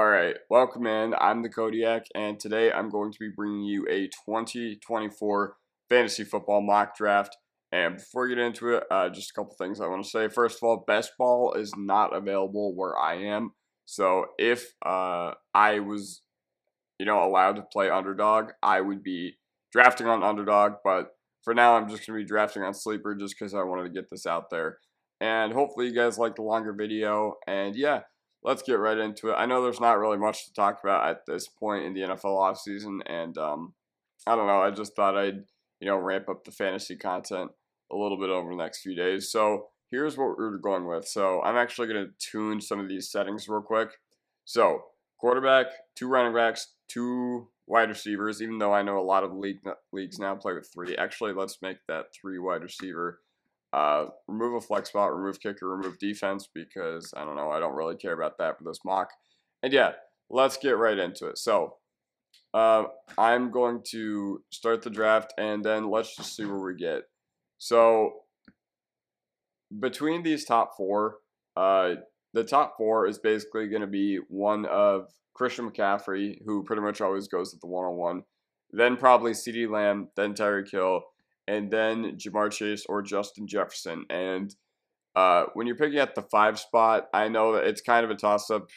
Alright, welcome in. I'm the Kodiak, and today I'm going to be bringing you a 2024 fantasy football mock draft. And before we get into it, just a couple things I want to say. First of all, best ball is not available where I am. So if I was, allowed to play Underdog, I would be drafting on Underdog. But for now, I'm just going to be drafting on Sleeper just because I wanted to get this out there. And hopefully you guys like the longer video. And yeah, let's get right into it. I know there's not really much to talk about at this point in the NFL offseason, and I don't know. I just thought I'd ramp up the fantasy content a little bit over the next few days. So here's what we're going with. So I'm actually going to tune some of these settings real quick. So quarterback, 2 running backs, 2 wide receivers. Even though I know a lot of leagues now play with 3. Actually, let's make that 3 wide receiver. Remove a flex spot, remove kicker, remove defense, because I don't know, I don't really care about that for this mock. And yeah, let's get right into it. So I'm going to start the draft, and then let's just see where we get. So between these top 4, the top 4 is basically going to be one of Christian McCaffrey, who pretty much always goes at the 101, then probably CeeDee Lamb, then Tyreek Hill, and then Jamar Chase or Justin Jefferson. And when you're picking at the 5 spot, I know that it's kind of a toss-up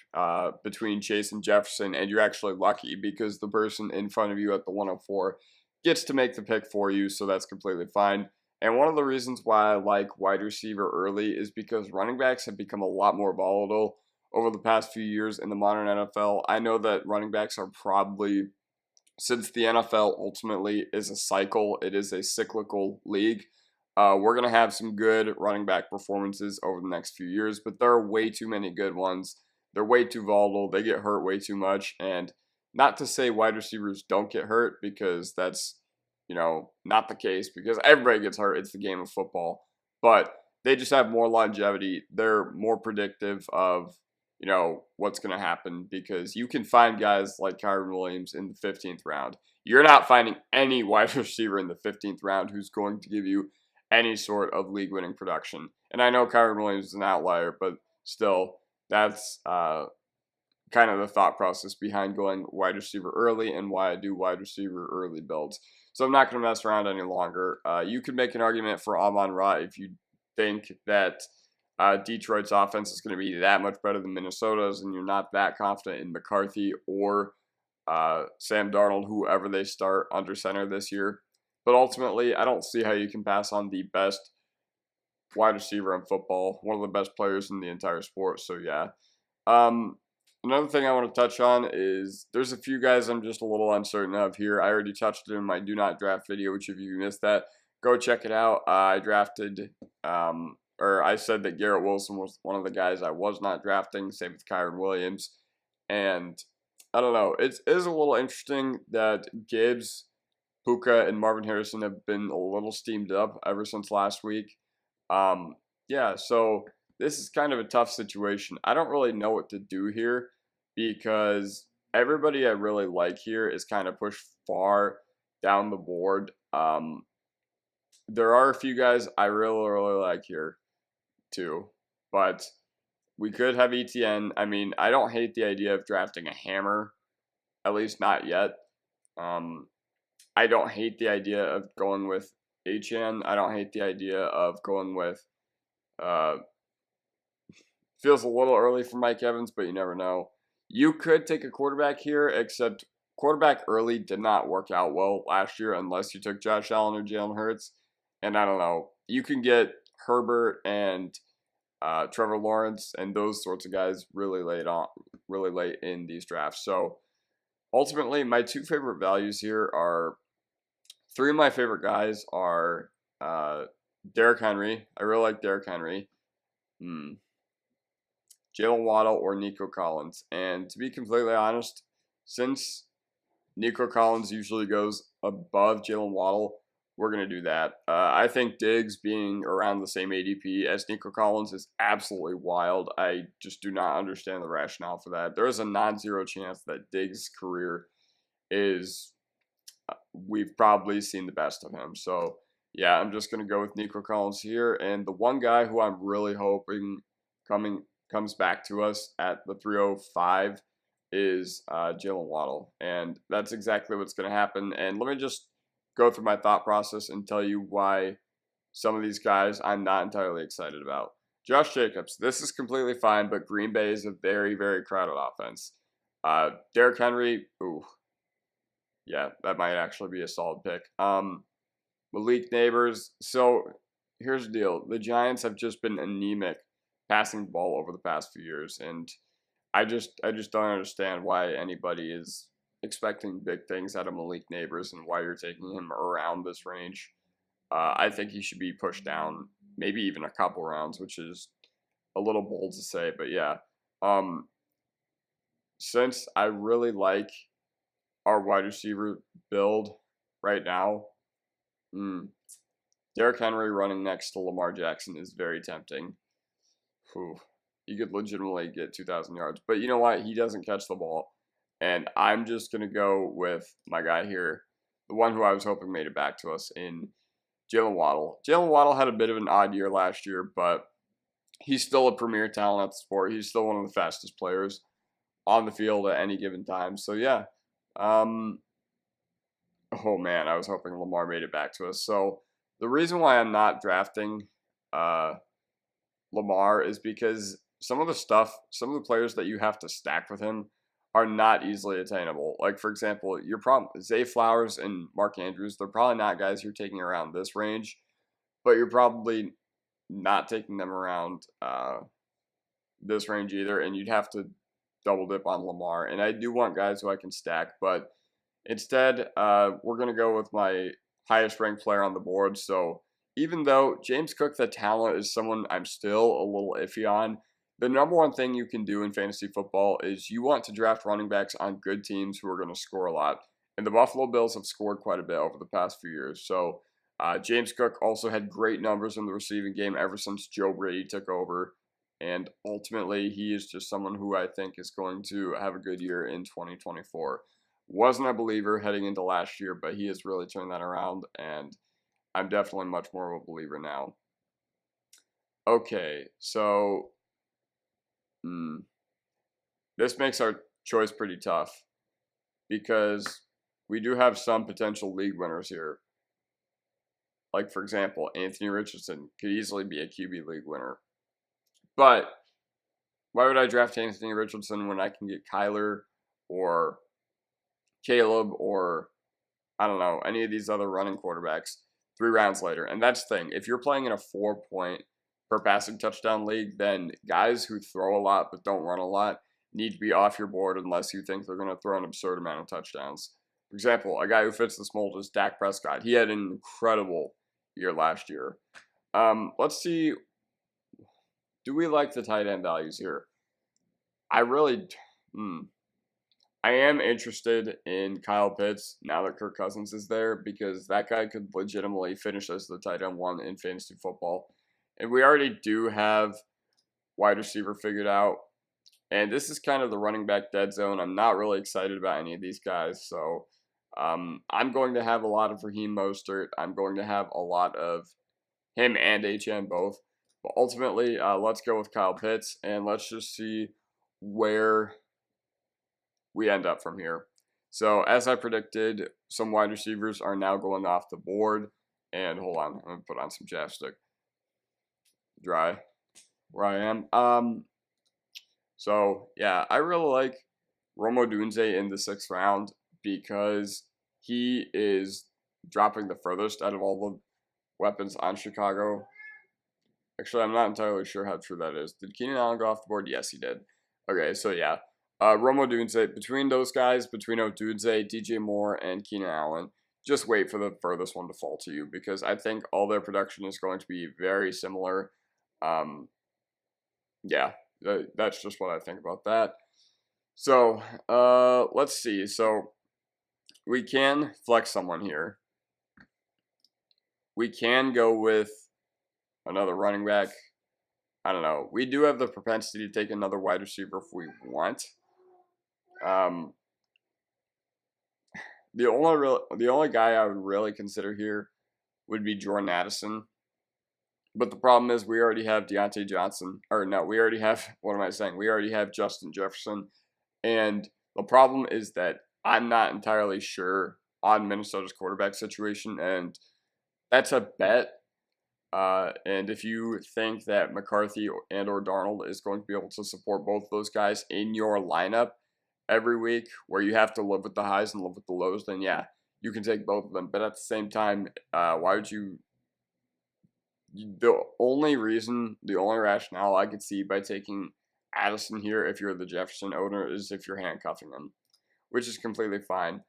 between Chase and Jefferson, and you're actually lucky because the person in front of you at the 104 gets to make the pick for you, so that's completely fine. And one of the reasons why I like wide receiver early is because running backs have become a lot more volatile over the past few years in the modern NFL. I know that running backs are probably, since the NFL ultimately is a cycle, it is a cyclical league. We're going to have some good running back performances over the next few years, but there are way too many good ones. They're way too volatile. They get hurt way too much. And not to say wide receivers don't get hurt, because that's, not the case, because everybody gets hurt. It's the game of football. But they just have more longevity. They're more predictive of, what's going to happen, because you can find guys like Kyren Williams in the 15th round. You're not finding any wide receiver in the 15th round who's going to give you any sort of league-winning production. And I know Kyren Williams is an outlier, but still, that's kind of the thought process behind going wide receiver early and why I do wide receiver early builds. So I'm not going to mess around any longer. You could make an argument for Amon-Ra if you think that Detroit's offense is going to be that much better than Minnesota's, and you're not that confident in McCarthy or Sam Darnold, whoever they start under center this year. But ultimately, I don't see how you can pass on the best wide receiver in football, one of the best players in the entire sport. So yeah. Another thing I want to touch on is there's a few guys I'm just a little uncertain of here. I already touched it in my Do Not Draft video, which if you missed that, go check it out. I drafted, or I said that Garrett Wilson was one of the guys I was not drafting, same with Kyren Williams. And I don't know, it is a little interesting that Gibbs, Puka, and Marvin Harrison have been a little steamed up ever since last week. Yeah, so this is kind of a tough situation. I don't really know what to do here because everybody I really like here is kind of pushed far down the board. There are a few guys I really like here too, but we could have ETN. I mean, I don't hate the idea of drafting a hammer, at least not yet. I don't hate the idea of going with HN. I don't hate the idea of going with feels a little early for Mike Evans, but you never know. You could take a quarterback here, except quarterback early did not work out well last year unless you took Josh Allen or Jalen Hurts. And I don't know. You can get Herbert and Trevor Lawrence and those sorts of guys really late in these drafts. So ultimately, my 2 favorite values here are 3 of my favorite guys are Derrick Henry. I really like Derrick Henry. Jalen Waddle or Nico Collins. And to be completely honest, since Nico Collins usually goes above Jalen Waddle, we're going to do that. I think Diggs being around the same ADP as Nico Collins is absolutely wild. I just do not understand the rationale for that. There is a non-zero chance that Diggs' career is, we've probably seen the best of him. So, yeah, I'm just going to go with Nico Collins here. And the one guy who I'm really hoping comes back to us at the 305 is Jalen Waddle. And that's exactly what's going to happen. And let me just go through my thought process and tell you why some of these guys I'm not entirely excited about. Josh Jacobs, this is completely fine, but Green Bay is a very, very crowded offense. Derrick Henry, ooh, yeah, that might actually be a solid pick. Malik Neighbors. So here's the deal: the Giants have just been anemic passing the ball over the past few years, and I just don't understand why anybody is expecting big things out of Malik Neighbors and why you're taking him around this range. I think he should be pushed down, maybe even a couple rounds, which is a little bold to say, but yeah. Since I really like our wide receiver build right now, Derrick Henry running next to Lamar Jackson is very tempting. Whew. You could legitimately get 2,000 yards. But you know what? He doesn't catch the ball. And I'm just going to go with my guy here, the one who I was hoping made it back to us in Jalen Waddle. Jalen Waddle had a bit of an odd year last year, but he's still a premier talent at the sport. He's still one of the fastest players on the field at any given time. So, yeah. Oh, man, I was hoping Lamar made it back to us. So, the reason why I'm not drafting Lamar is because some of the players that you have to stack with him are not easily attainable. Like, for example, Zay Flowers and Mark Andrews, they're probably not guys you're taking around this range, but you're probably not taking them around this range either, and you'd have to double dip on Lamar. And I do want guys who I can stack, but instead, we're going to go with my highest ranked player on the board. So even though James Cook, the talent, is someone I'm still a little iffy on, the number one thing you can do in fantasy football is you want to draft running backs on good teams who are going to score a lot. And the Buffalo Bills have scored quite a bit over the past few years. So James Cook also had great numbers in the receiving game ever since Joe Brady took over. And ultimately, he is just someone who I think is going to have a good year in 2024. Wasn't a believer heading into last year, but he has really turned that around, and I'm definitely much more of a believer now. Okay, so this makes our choice pretty tough because we do have some potential league winners here. Like, for example, Anthony Richardson could easily be a QB league winner. But why would I draft Anthony Richardson when I can get Kyler or Caleb or, I don't know, any of these other running quarterbacks 3 rounds later? And that's the thing. If you're playing in a 4-point per passing touchdown league, then guys who throw a lot but don't run a lot need to be off your board unless you think they're going to throw an absurd amount of touchdowns. For example, a guy who fits this mold is Dak Prescott. He had an incredible year last year. Let's see. Do we like the tight end values here? I really, I am interested in Kyle Pitts now that Kirk Cousins is there because that guy could legitimately finish as the tight end 1 in fantasy football. And we already do have wide receiver figured out. And this is kind of the running back dead zone. I'm not really excited about any of these guys. So I'm going to have a lot of Raheem Mostert. I'm going to have a lot of him and HN both. But ultimately, let's go with Kyle Pitts, and let's just see where we end up from here. So, as I predicted, some wide receivers are now going off the board. And hold on, I'm going to put on some chapstick. Dry where I am. So, yeah, I really like Rome Odunze in the 6th round because he is dropping the furthest out of all the weapons on Chicago. Actually, I'm not entirely sure how true that is. Did Keenan Allen go off the board? Yes, he did. Okay, so yeah. Rome Odunze, between those guys, between Odunze, DJ Moore, and Keenan Allen, just wait for the furthest one to fall to you because I think all their production is going to be very similar. Yeah, that's just what I think about that. So, let's see. So, we can flex someone here. We can go with another running back. I don't know. We do have the propensity to take another wide receiver if we want. The only guy I would really consider here would be Jordan Addison. But the problem is we already have Deontay Johnson. Or no, we already have, what am I saying? We already have Justin Jefferson. And The problem is that I'm not entirely sure on Minnesota's quarterback situation, and that's a bet. And if you think that McCarthy and or Darnold is going to be able to support both those guys in your lineup every week, where you have to live with the highs and live with the lows, then yeah, you can take both of them. But at the same time, why would you? The only rationale I could see by taking Addison here, if you're the Jefferson owner, is if you're handcuffing him, which is completely fine.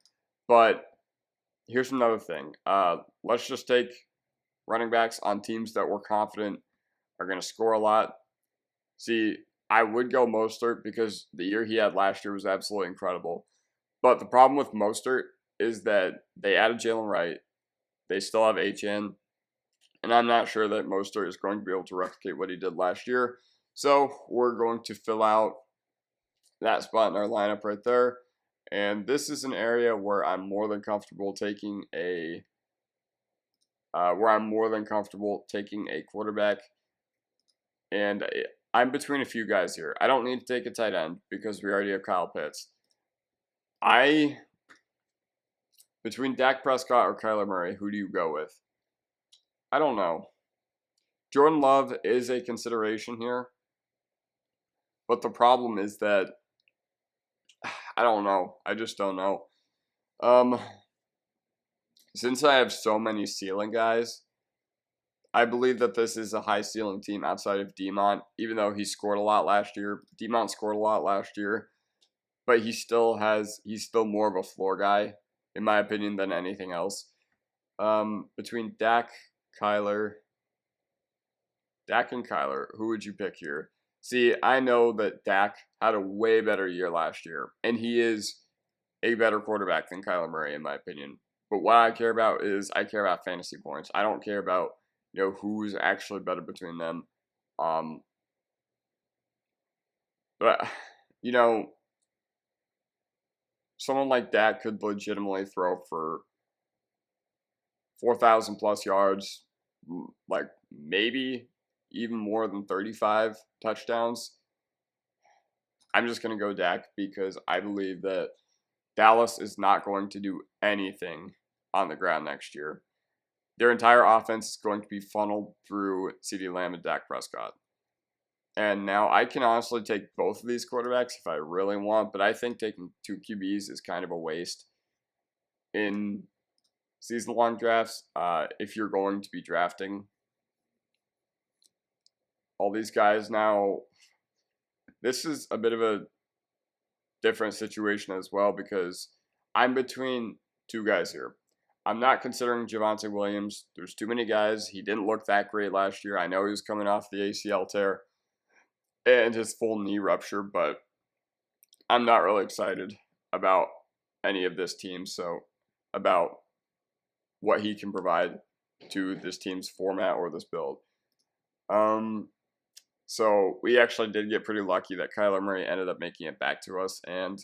But here's another thing. Let's just take running backs on teams that we're confident are going to score a lot. See, I would go Mostert because the year he had last year was absolutely incredible. But the problem with Mostert is that they added Jalen Wright. They still have HN. And I'm not sure that Mostert is going to be able to replicate what he did last year. So we're going to fill out that spot in our lineup right there. And this is an area where I'm more than comfortable taking a quarterback. And I'm between a few guys here. I don't need to take a tight end because we already have Kyle Pitts. Between Dak Prescott or Kyler Murray, who do you go with? I don't know. Jordan Love is a consideration here. But the problem is that I don't know. I just don't know. Since I have so many ceiling guys, I believe that this is a high ceiling team outside of Demont, even though he scored a lot last year. Demont scored a lot last year, but he's still more of a floor guy, in my opinion, than anything else. Between Dak and Kyler, who would you pick here? See, I know that Dak had a way better year last year, and he is a better quarterback than Kyler Murray, in my opinion. But what I care about is I care about fantasy points. I don't care about who's actually better between them. But someone like Dak could legitimately throw for 4,000 plus yards, like maybe even more than 35 touchdowns. I'm just going to go Dak because I believe that Dallas is not going to do anything on the ground next year. Their entire offense is going to be funneled through CeeDee Lamb and Dak Prescott. And now I can honestly take both of these quarterbacks if I really want, but I think taking 2 QBs is kind of a waste in season-long drafts. If you're going to be drafting all these guys now, this is a bit of a different situation as well because I'm between 2 guys here. I'm not considering Javonte Williams. There's too many guys. He didn't look that great last year. I know he was coming off the ACL tear and his full knee rupture, but I'm not really excited about any of this team, so about what he can provide to this team's format or this build. So we actually did get pretty lucky that Kyler Murray ended up making it back to us, and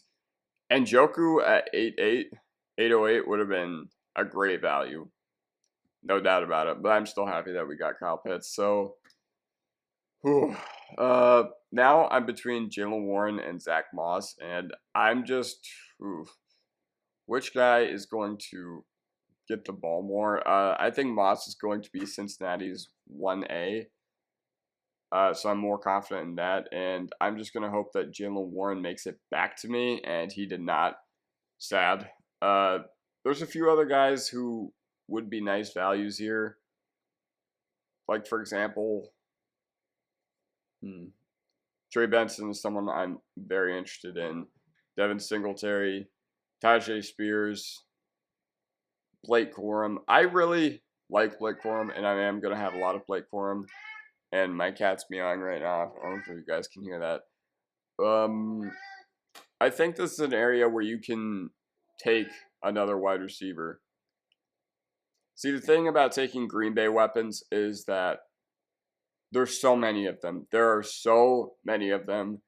Njoku at 808 would have been a great value, no doubt about it. But I'm still happy that we got Kyle Pitts. So, now I'm between Jalen Warren and Zach Moss, and I'm just, which guy is going to get the ball more? I think Moss is going to be Cincinnati's 1A. So I'm more confident in that, and I'm just going to hope that Jalen Warren makes it back to me, and he did not. Sad. There's a few other guys who would be nice values here. Like, for example, Trey Benson is someone I'm very interested in. Devin Singletary, Tajay Spears, Blake Corum. I really like Blake Corum, and I am going to have a lot of Blake Corum. And my cat's meowing right now. I don't know if you guys can hear that. I think this is an area where you can take another wide receiver. See, the thing about taking Green Bay weapons is that there's so many of them. There are so many of them.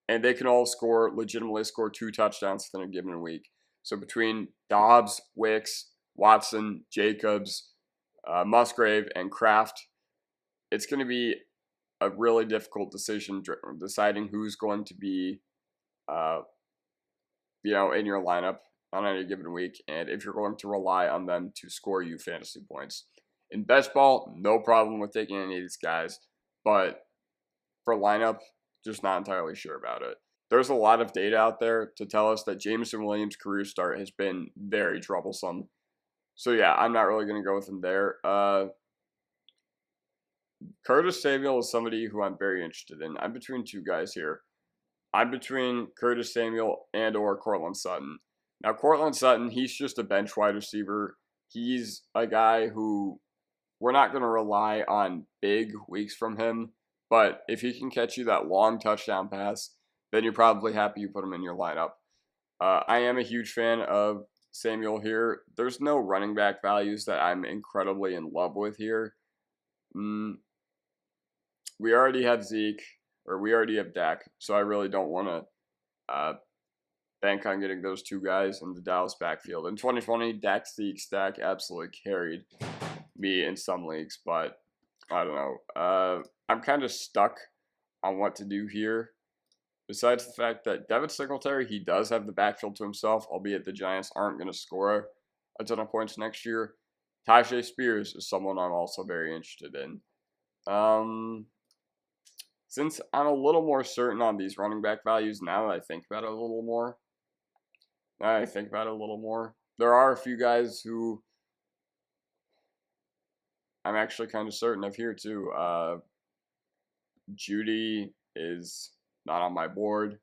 And they can all legitimately score 2 touchdowns within a given week. So between Dobbs, Wicks, Watson, Jacobs, Musgrave, and Kraft, it's going to be a really difficult decision deciding who's going to be in your lineup on any given week, and if you're going to rely on them to score you fantasy points. In best ball, no problem with taking any of these guys, but for lineup, just not entirely sure about it. There's a lot of data out there to tell us that Jameson Williams' career start has been very troublesome. So yeah, I'm not really going to go with him there. Curtis Samuel is somebody who I'm very interested in. I'm between two guys here. I'm between Curtis Samuel and or Courtland Sutton. Now, Courtland Sutton, he's just a bench wide receiver. He's a guy who we're not going to rely on big weeks from him. But if he can catch you that long touchdown pass, then you're probably happy you put him in your lineup. I am a huge fan of Samuel here. There's no running back values that I'm incredibly in love with here. We already have Zeke, or we already have Dak, so I really don't want to bank on getting those two guys in the Dallas backfield. In 2020, Dak Zeke stack absolutely carried me in some leagues, but I don't know. I'm kind of stuck on what to do here. Besides the fact that Devin Singletary, he does have the backfield to himself, albeit the Giants aren't going to score a ton of points next year. Tyjae Spears is someone I'm also very interested in. Since I'm a little more certain on these running back values now that I think about it a little more, there are a few guys who I'm actually kind of certain of here too. Judy is not on my board.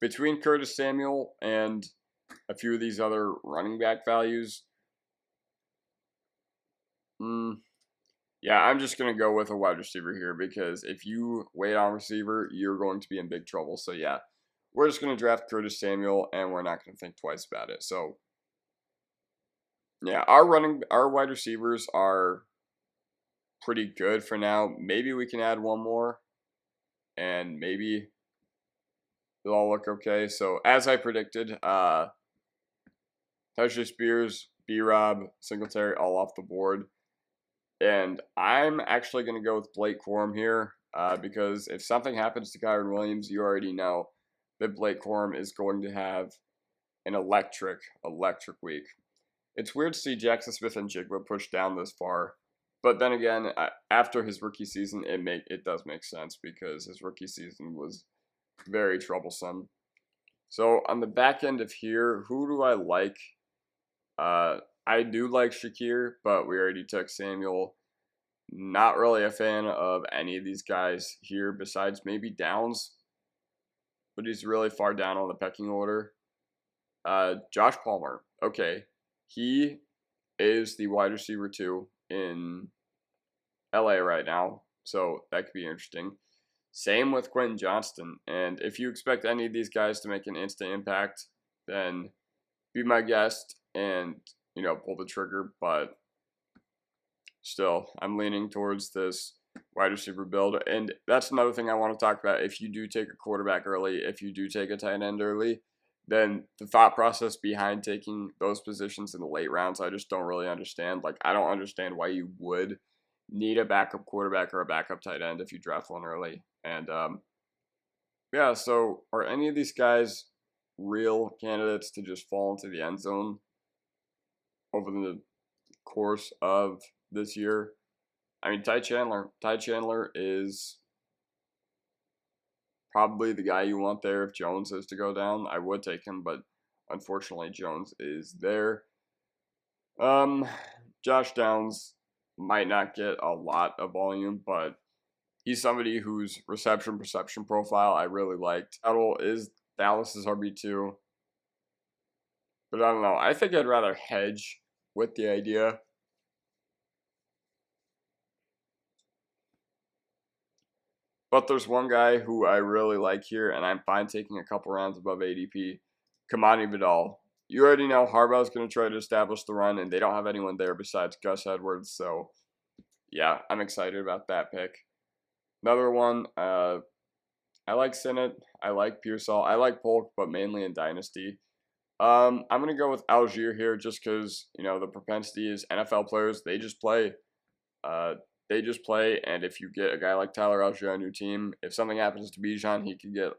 Between Curtis Samuel and a few of these other running back values, yeah, I'm just going to go with a wide receiver here because if you wait on receiver, you're going to be in big trouble. So yeah, we're just going to draft Curtis Samuel and we're not going to think twice about it. So yeah, our wide receivers are pretty good for now. Maybe we can add one more and maybe they'll all look okay. So as I predicted, Tyjae Spears, B-Rob, Singletary all off the board. And I'm actually going to go with Blake Corum here because if something happens to Kyren Williams, you already know that Blake Corum is going to have an electric week. It's weird to see Jackson Smith and Jigba pushed down this far. But then again, after his rookie season, it does make sense because his rookie season was very troublesome. So on the back end of here, who do I like? I do like Shakir, but we already took Samuel. Not really a fan of any of these guys here besides maybe Downs, but he's really far down on the pecking order. Josh Palmer. Okay, he is the wide receiver 2 in LA right now, so that could be interesting. Same with Quentin Johnston, and if you expect any of these guys to make an instant impact, then be my guest and pull the trigger, but still, I'm leaning towards this wide receiver build. And that's another thing I want to talk about. If you do take a quarterback early, if you do take a tight end early, then the thought process behind taking those positions in the late rounds, I just don't really understand. Like, I don't understand why you would need a backup quarterback or a backup tight end if you draft one early. And, yeah, so are any of these guys real candidates to just fall into the end zone over the course of this year? I mean, Ty Chandler is probably the guy you want there if Jones is to go down. I would take him, but unfortunately Jones is there. Josh Downs might not get a lot of volume, but he's somebody whose reception perception profile I really liked. Tuttle is Dallas's RB2. But I don't know. I think I'd rather hedge with the idea. But there's one guy who I really like here, and I'm fine taking a couple rounds above ADP. Kamani Vidal. You already know Harbaugh's going to try to establish the run, and they don't have anyone there besides Gus Edwards. So, yeah, I'm excited about that pick. Another one, I like Sinnott. I like Pearsall. I like Polk, but mainly in Dynasty. I'm going to go with Algier here just because, the propensity is NFL players, they just play. And if you get a guy like Tyler Algier on your team, if something happens to Bijan, he could get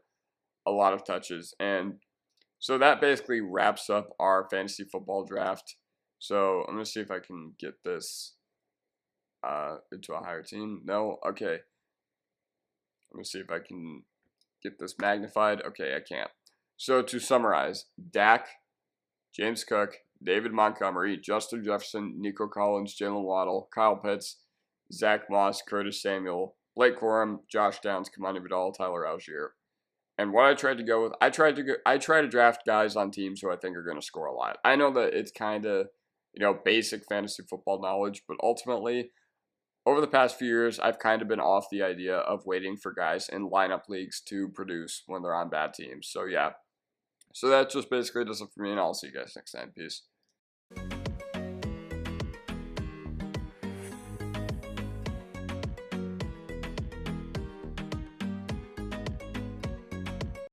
a lot of touches. And so that basically wraps up our fantasy football draft. So I'm going to see if I can get this into a higher team. No? Okay. Let me see if I can get this magnified. Okay, I can't. So to summarize, Dak, James Cook, David Montgomery, Justin Jefferson, Nico Collins, Jalen Waddle, Kyle Pitts, Zach Moss, Curtis Samuel, Blake Corum, Josh Downs, Kamani Vidal, Tyler Algier. And what I tried to go with, I try to draft guys on teams who I think are going to score a lot. I know that it's kind of, basic fantasy football knowledge, but ultimately, over the past few years, I've kind of been off the idea of waiting for guys in lineup leagues to produce when they're on bad teams. So yeah, so that just basically does it for me, and I'll see you guys next time. Peace.